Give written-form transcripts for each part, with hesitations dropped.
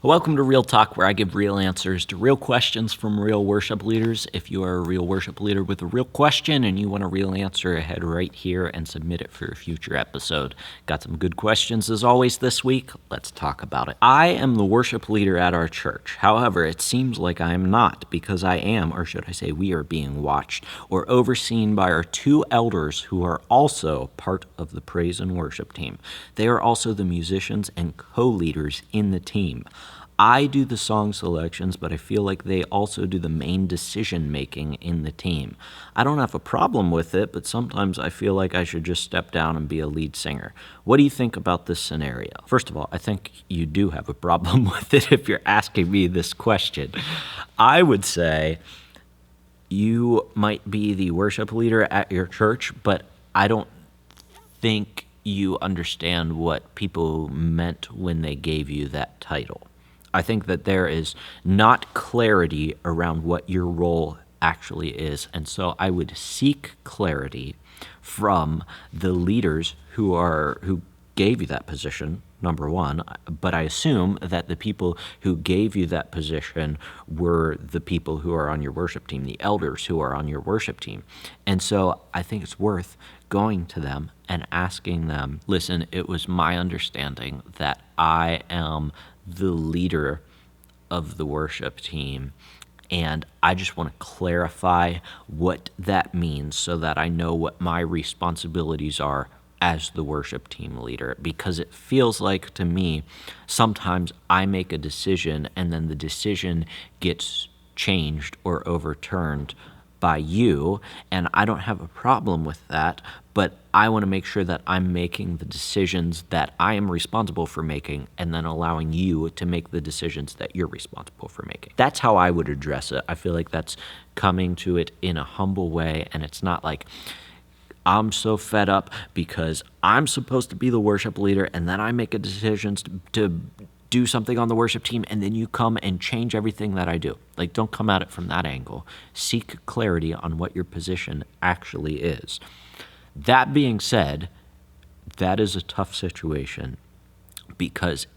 Welcome to Real Talk, where I give real answers to real questions from real worship leaders. If you are a real worship leader with a real question and you want a real answer, head right here and submit it for a future episode. Got some good questions as always this week. Let's talk about it. I am the worship leader at our church. However, it seems like I am not, because I am, or should I say we are, being watched or overseen by our two elders who are also part of the praise and worship team. They are also the musicians and co-leaders in the team. I do the song selections, but I feel like they also do the main decision-making in the team. I don't have a problem with it, but sometimes I feel like I should just step down and be a lead singer. What do you think about this scenario? First of all, I think you do have a problem with it if you're asking me this question. I would say you might be the worship leader at your church, but I don't think you understand what people meant when they gave you that title. I think that there is not clarity around what your role actually is. And so I would seek clarity from the leaders who gave you that position, number one. But I assume that the people who gave you that position were the people who are on your worship team, the elders who are on your worship team. And so I think it's worth going to them and asking them, listen, it was my understanding that I am the leader of the worship team, and I just want to clarify what that means so that I know what my responsibilities are as the worship team leader, because it feels like to me sometimes I make a decision and then the decision gets changed or overturned by you, and I don't have a problem with that, but I want to make sure that I'm making the decisions that I am responsible for making and then allowing you to make the decisions that you're responsible for making. That's how I would address it. I feel like that's coming to it in a humble way, and it's not like I'm so fed up because I'm supposed to be the worship leader and then I make a decision to do something on the worship team, and then you come and change everything that I do. Like, don't come at it from that angle. Seek clarity on what your position actually is. That being said, that is a tough situation because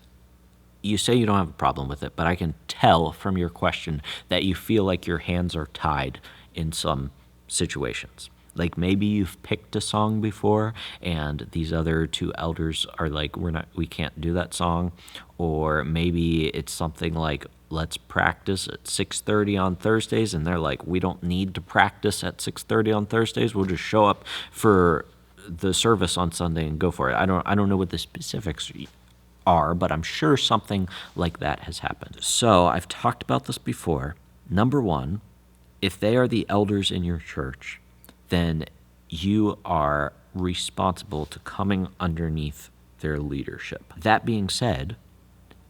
you say you don't have a problem with it, but I can tell from your question that you feel like your hands are tied in some situations. Like maybe you've picked a song before and these other two elders are like, we can't do that song. Or maybe it's something like, let's practice at 6:30 on Thursdays. And they're like, we don't need to practice at 6:30 on Thursdays. We'll just show up for the service on Sunday and go for it. I don't know what the specifics are, but I'm sure something like that has happened. So I've talked about this before. Number one, if they are the elders in your church, then you are responsible to coming underneath their leadership. That being said,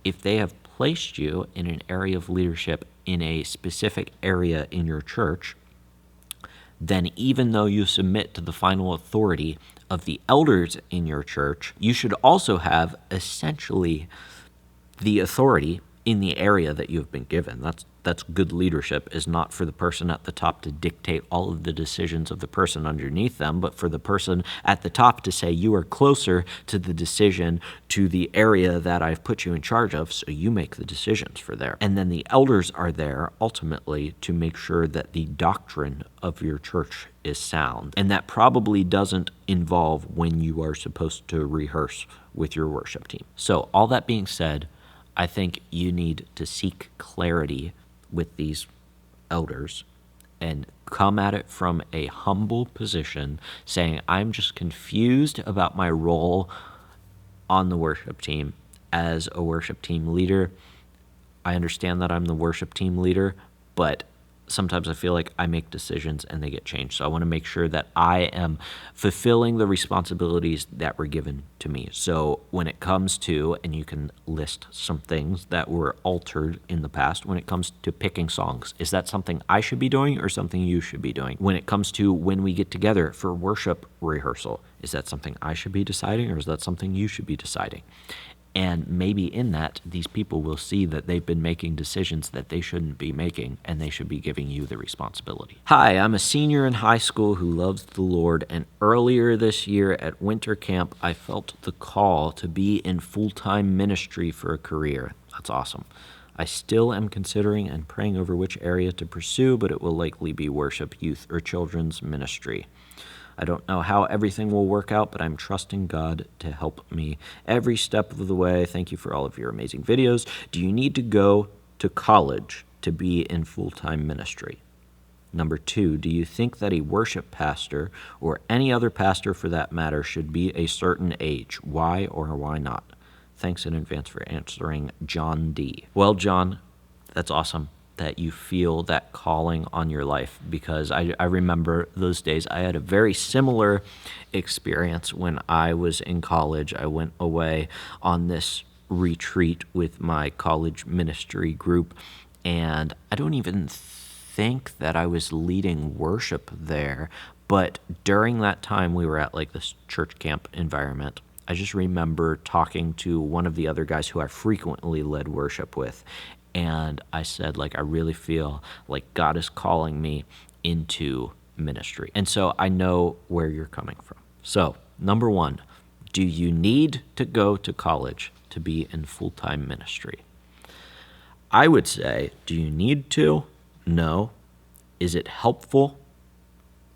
if they have placed you in an area of leadership in a specific area in your church, then even though you submit to the final authority of the elders in your church, you should also have essentially the authority in the area that you've been given. That's good leadership, is not for the person at the top to dictate all of the decisions of the person underneath them, but for the person at the top to say, you are closer to the decision to the area that I've put you in charge of, so you make the decisions for there. And then the elders are there ultimately to make sure that the doctrine of your church is sound. And that probably doesn't involve when you are supposed to rehearse with your worship team. So all that being said, I think you need to seek clarity with these elders and come at it from a humble position, saying, I'm just confused about my role on the worship team as a worship team leader. I understand that I'm the worship team leader, but sometimes I feel like I make decisions and they get changed. So I want to make sure that I am fulfilling the responsibilities that were given to me. So when it comes to, and you can list some things that were altered in the past, when it comes to picking songs, is that something I should be doing or something you should be doing? When it comes to when we get together for worship rehearsal, is that something I should be deciding or is that something you should be deciding? And maybe in that, these people will see that they've been making decisions that they shouldn't be making, and they should be giving you the responsibility. Hi, I'm a senior in high school who loves the Lord, and earlier this year at winter camp, I felt the call to be in full-time ministry for a career. That's awesome. I still am considering and praying over which area to pursue, but it will likely be worship, youth, or children's ministry. I don't know how everything will work out, but I'm trusting God to help me every step of the way. Thank you for all of your amazing videos. Do you need to go to college to be in full-time ministry? Number 2, do you think that a worship pastor, or any other pastor for that matter, should be a certain age? Why or why not? Thanks in advance for answering, John D. Well, John, that's awesome that you feel that calling on your life, because I remember those days. I had a very similar experience when I was in college. I went away on this retreat with my college ministry group, and I don't even think that I was leading worship there, but during that time we were at like this church camp environment. I just remember talking to one of the other guys who I frequently led worship with, and I said, like, I really feel like God is calling me into ministry. And so I know where you're coming from. So, number 1, do you need to go to college to be in full-time ministry? I would say, do you need to? No. Is it helpful?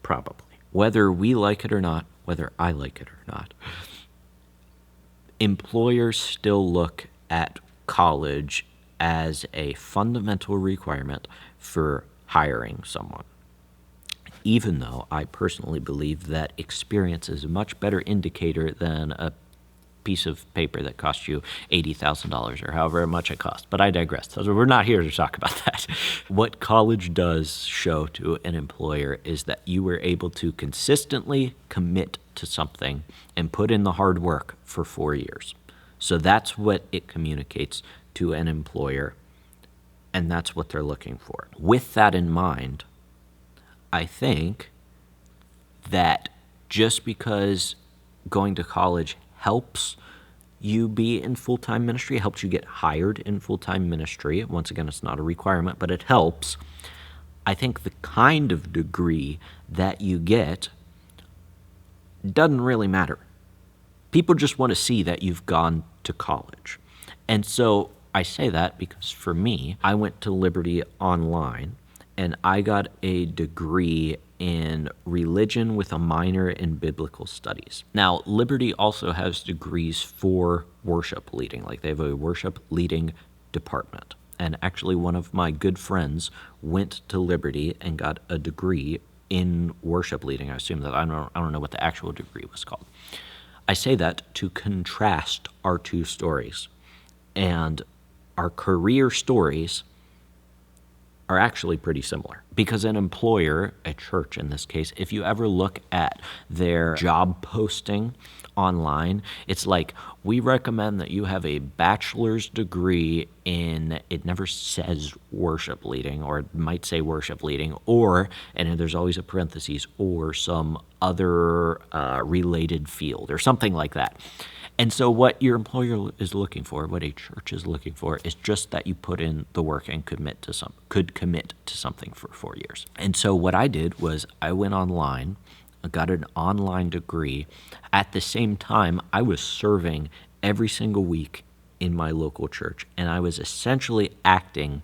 Probably. Whether we like it or not, whether I like it or not, employers still look at college as a fundamental requirement for hiring someone. Even though I personally believe that experience is a much better indicator than a piece of paper that costs you $80,000 or however much it costs. But I digress. So we're not here to talk about that. What college does show to an employer is that you were able to consistently commit to something and put in the hard work for 4 years. So that's what it communicates to an employer, and that's what they're looking for. With that in mind, I think that just because going to college helps you be in full-time ministry, helps you get hired in full-time ministry. Once again, it's not a requirement, but it helps. I think the kind of degree that you get doesn't really matter. People just want to see that you've gone to college. And so I say that because for me, I went to Liberty Online, and I got a degree in religion with a minor in biblical studies. Now, Liberty also has degrees for worship leading. Like, they have a worship leading department. And actually, one of my good friends went to Liberty and got a degree in worship leading. I assume that I don't know what the actual degree was called. I say that to contrast our two stories. And our career stories are actually pretty similar, because an employer, a church in this case, if you ever look at their job posting online, it's like, we recommend that you have a bachelor's degree in, it never says worship leading, or it might say worship leading, or, and there's always a parentheses, or some other related field or something like that. And so what your employer is looking for, what a church is looking for, is just that you put in the work and could commit to something for 4 years. And so what I did was I went online, got an online degree. At the same time, I was serving every single week in my local church, and I was essentially acting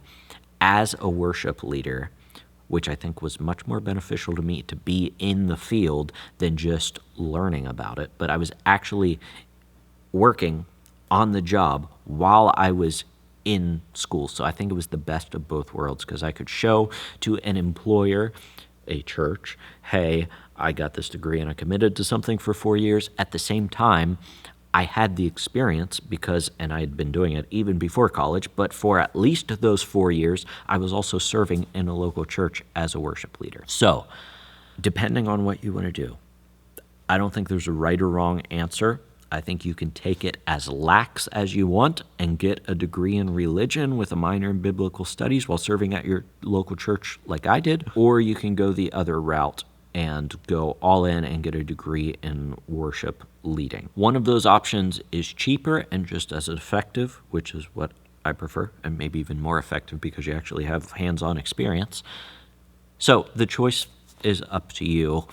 as a worship leader, which I think was much more beneficial to me to be in the field than just learning about it. But I was actually working on the job while I was in school. So I think it was the best of both worlds, because I could show to an employer, a church, hey, I got this degree and I committed to something for 4 years. At the same time, I had the experience and I had been doing it even before college, but for at least those 4 years, I was also serving in a local church as a worship leader. So, depending on what you want to do, I don't think there's a right or wrong answer. I think you can take it as lax as you want and get a degree in religion with a minor in biblical studies while serving at your local church like I did, or you can go the other route and go all in and get a degree in worship leading. One of those options is cheaper and just as effective, which is what I prefer, and maybe even more effective because you actually have hands-on experience. So the choice is up to you.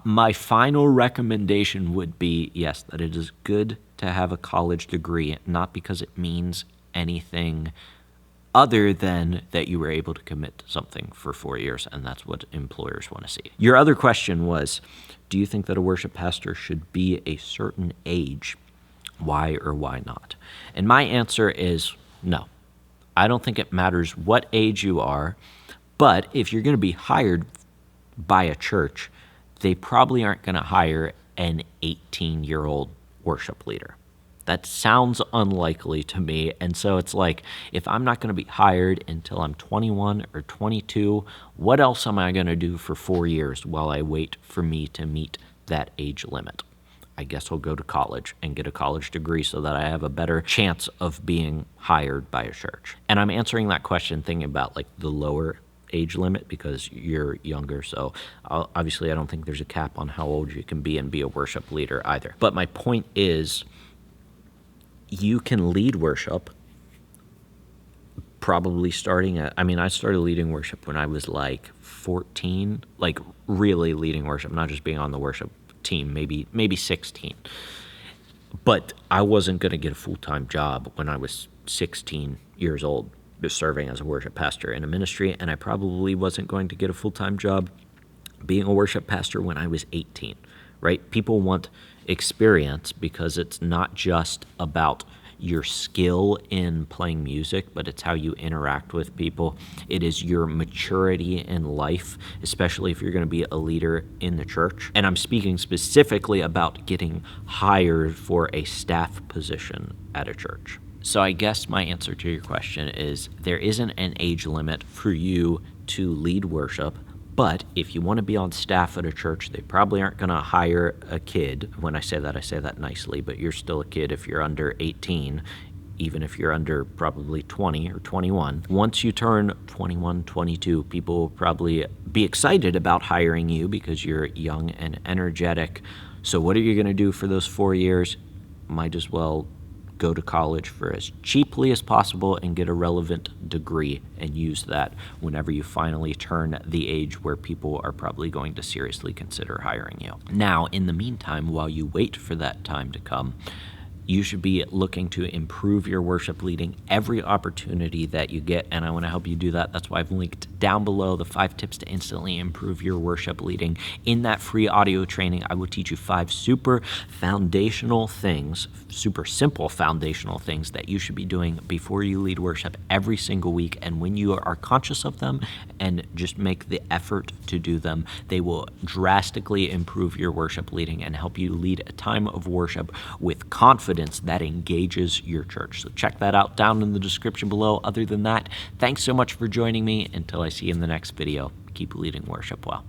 My final recommendation would be, yes, that it is good to have a college degree, not because it means anything other than that you were able to commit to something for 4 years, and that's what employers want to see. Your other question was, do you think that a worship pastor should be a certain age? Why or why not? And my answer is no. I don't think it matters what age you are, but if you're going to be hired by a church, they probably aren't going to hire an 18-year-old worship leader. That sounds unlikely to me. And so it's like, if I'm not going to be hired until I'm 21 or 22, what else am I going to do for 4 years while I wait for me to meet that age limit? I guess I'll go to college and get a college degree so that I have a better chance of being hired by a church. And I'm answering that question thinking about like the lower age limit because you're younger. So obviously I don't think there's a cap on how old you can be and be a worship leader either. But my point is, you can lead worship probably starting at, I started leading worship when I was like 14, like really leading worship, not just being on the worship team, maybe 16. But I wasn't going to get a full-time job when I was 16 years old, serving as a worship pastor in a ministry, and I probably wasn't going to get a full-time job being a worship pastor when I was 18, right? People want experience because it's not just about your skill in playing music, but it's how you interact with people. It is your maturity in life, especially if you're going to be a leader in the church. And I'm speaking specifically about getting hired for a staff position at a church. So I guess my answer to your question is there isn't an age limit for you to lead worship. But if you want to be on staff at a church, they probably aren't going to hire a kid. When I say that nicely, but you're still a kid if you're under 18, even if you're under probably 20 or 21. Once you turn 21, 22, people will probably be excited about hiring you because you're young and energetic. So what are you going to do for those 4 years? Might as well go to college for as cheaply as possible and get a relevant degree and use that whenever you finally turn the age where people are probably going to seriously consider hiring you. Now, in the meantime, while you wait for that time to come, you should be looking to improve your worship leading every opportunity that you get, and I want to help you do that. That's why I've linked down below the 5 tips to instantly improve your worship leading. In that free audio training, I will teach you 5 super foundational things, super simple foundational things that you should be doing before you lead worship every single week, and when you are conscious of them and just make the effort to do them, they will drastically improve your worship leading and help you lead a time of worship with confidence that engages your church. So check that out down in the description below. Other than that, thanks so much for joining me. Until I see you in the next video, keep leading worship well.